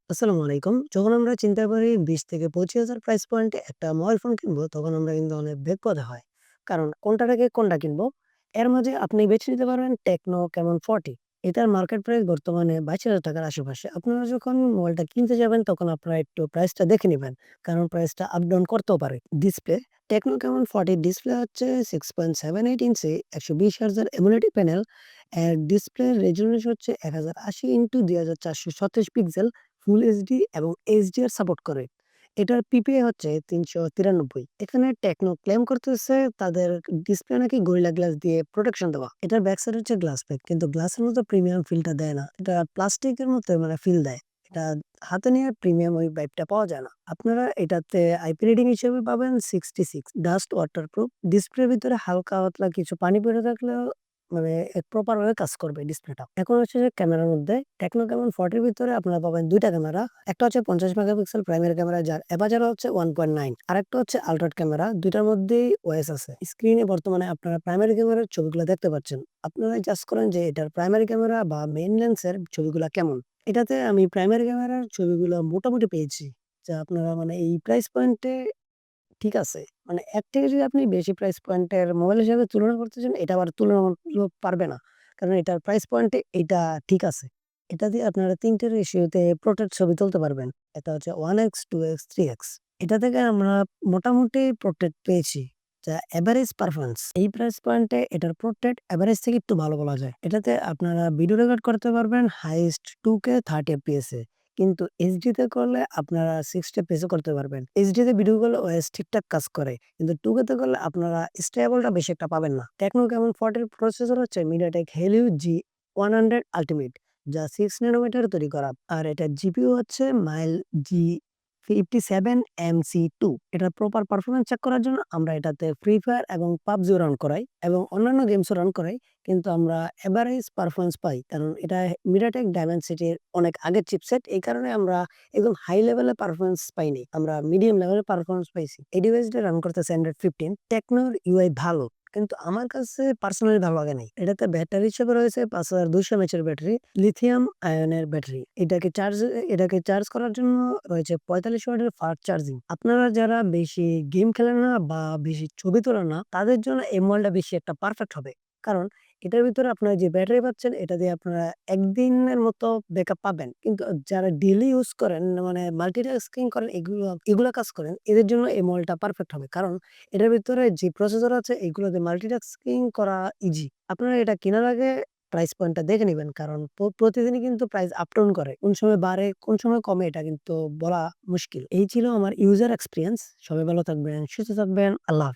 আসসালামু আলাইকুম। যখন আমরা চিন্তা করি ২০ থেকে ২৫,০০০ প্রাইস পয়েন্টে একটা মোবাইল ফোন কিনবো, তখন আমরা কিন্তু অনেক বিপদে হয়। কারণ কোনটা থেকে কোনটা কিনবো? এর মাঝে আপনি বেছে নিতে পারবেন টেকনো ক্যামন 40। এটার মার্কেট প্রাইস বর্তমানে ৳২২,০০০ র আশেপাশে। আপনারা যখন মোবাইলটা কিনতে যাবেন, তখন আপনারা একটু প্রাইসটা দেখে নিবেন। কারণ প্রাইসটা আপ ডাউন করতেও পারে। ডিসপ্লে টেকনো ক্যামন 40 ডিসপ্লে হচ্ছে 6.78 ইঞ্চি ১২০ হার্টজের অ্যামোলেড প্যানেল। এর ডিসপ্লে রেজোলিউশন হচ্ছে ১০৮০x২৪৩৬ পিক্সেল। ফুল এইচডি এবং এইচডিআর সাপোর্ট করে। এটার পিপিআই হচ্ছে ৩৯৩। এখানে টেকনো ক্লেম করতেছে তাদের ডিসপ্লে নাকি গরিলা গ্লাস দিয়ে প্রোটেকশন দেওয়া। এটার ব্যাক সাইড হচ্ছে গ্লাস প্যাক, কিন্তু গ্লাসের মতো প্রিমিয়াম ফিলটা দেয় না। এটা প্লাস্টিকের মতো ফিল দেয়। এটা হাতে নিয়ে প্রিমিয়াম ওই ভাইবটা পাওয়া যায় না। আপনারা এটাতে আইপি রেটিং হিসেবে পাবেন 66, ডাস্ট ওয়াটারপ্রুফ। ডিসপ্লের ভিতরে হালকা পাতলা কিছু পানি পড়ে থাকলেও প্রপার ভাবে কাজ করবে ডিসপ্লেটা। এখন হচ্ছে যে ক্যামেরার মধ্যে টেকনো ক্যামন 40 র ভিতরে আপনারা পাবেন ২ টা ক্যামেরা। একটা হচ্ছে ৫০ মেগাপিক্সেল প্রাইমারি ক্যামেরা, যার অ্যাপারচার হচ্ছে 1.9। আরেকটা হচ্ছে আল্ট্রা ক্যামেরা। ২ টার মধ্যেই ওএস আছে। স্ক্রিনে বর্তমানে আপনারা প্রাইমারি ক্যামেরার ছবিগুলো দেখতে পাচ্ছেন। আপনারা জাজ করেন যে এটার প্রাইমারি ক্যামেরা বা মেইন লেন্সের ছবিগুলা কেমন। এটাতে আমি প্রাইমারি ক্যামেরার ছবিগুলো মোটামুটি পেয়েছি। যা আপনারা এই প্রাইস পয়েন্টে ঠিক আছে। এর থেকে যদি আপনি বেশি প্রাইস পয়েন্টের মোবাইল হিসাবে তুলনা করতে চান, এটা আবার তুলনা পারবে না। কারণ এটার প্রাইস পয়েন্টে এইটা ঠিক আছে। এটা দিয়ে আপনারা ৩ টে রেশিওতে পোর্ট্রেট ছবি তুলতে পারবেন। এটা হচ্ছে 1x, 2x, 3x। এটা থেকে আমরা মোটামুটি পোর্ট্রেট পেয়েছি। যা এভারেজ পারফরম্যান্স। এই প্রাইস পয়েন্টে এটার পোর্ট্রেট এভারেজ থেকে একটু ভালো বলা যায়। এটাতে আপনারা ভিডিও রেকর্ড করতে পারবেন হাইয়েস্ট 2K 30 এফপিএস এ। কিন্তু এইচডিতে করলে আপনারা 60 এফপিএস এ করতে পারবেন। এইচডিতে ভিডিও করলে ওএস ঠিকঠাক কাজ করে। কিন্তু 2K তে করলে আপনারা স্টেবলটা বেশি একটা পাবেন না। টেকনো ক্যামন 40 এর প্রসেসর হচ্ছে MediaTek Helio G100 Ultimate, যা 6 ন্যানোমিটার তৈরি করা। আর এটার জিপিইউ হচ্ছে Mile G57MC2। এটার প্রপার পারফরম্যান্স চেক করার জন্য আমরা এটাতে ফ্রি ফায়ার এবং PUBG রান করাই এবং অন্যান্য গেমসও রান করাই। কিন্তু আমরা এভারেজ পারফরম্যান্স পাই। কারণ এটা MediaTek Dimensity র অনেক আগের চিপসেট। এই কারণে আমরা একদম হাই লেভেলের পারফরম্যান্স পাইনি। আমরা মিডিয়াম লেভেলের পারফরম্যান্স পাইছি। এই ডিভাইসটা রান করতেছে Android 15। টেকনোর ইউআই ভালো। কিন্তু আমার কাছে পার্সোনালি ভালো লাগে নাই। এটাতে ব্যাটারি হিসেবে রয়েছে ৫২০০ এমএএইচ এর ব্যাটারি, লিথিয়াম আয়নের ব্যাটারি। এটাকে চার্জ করার জন্য রয়েছে ৪৫ ওয়াটের ফাস্ট চার্জিং। আপনারা যারা বেশি গেম খেলেন না বা বেশি ছবি তোলেন না, তাদের জন্য এই মডেলটা বেশি একটা পারফেক্ট হবে। কারণ এটার ভিতরে আপনারা যে ব্যাটারি পাচ্ছেন, এটা দিয়ে আপনারা ১ দিনের মতো ব্যাকআপ পাবেন। কিন্তু যারা ডেইলি ইউজ করেন, মাল্টিটাস্কিং করেন, এগুলা কাজ করেন, এদের জন্য এই মডেলটা পারফেক্ট হবে। কারণ এটার ভিতরে যে প্রসেসর আছে, এগুলোতে মাল্টিটাস্কিং করা ইজি। আপনারা এটা কেনার আগে প্রাইস পয়েন্টটা দেখে নিবেন। কারণ প্রতিদিনই কিন্তু প্রাইস আপ ডাউন করে। কোন সময় বাড়ে, কোন সময় কমে, এটা কিন্তু বলা মুশকিল। এই ছিল আমার ইউজার এক্সপেরিয়েন্স। সবাই ভালো থাকবেন, সুস্থ থাকবেন। আল্লাহ হাফেজ।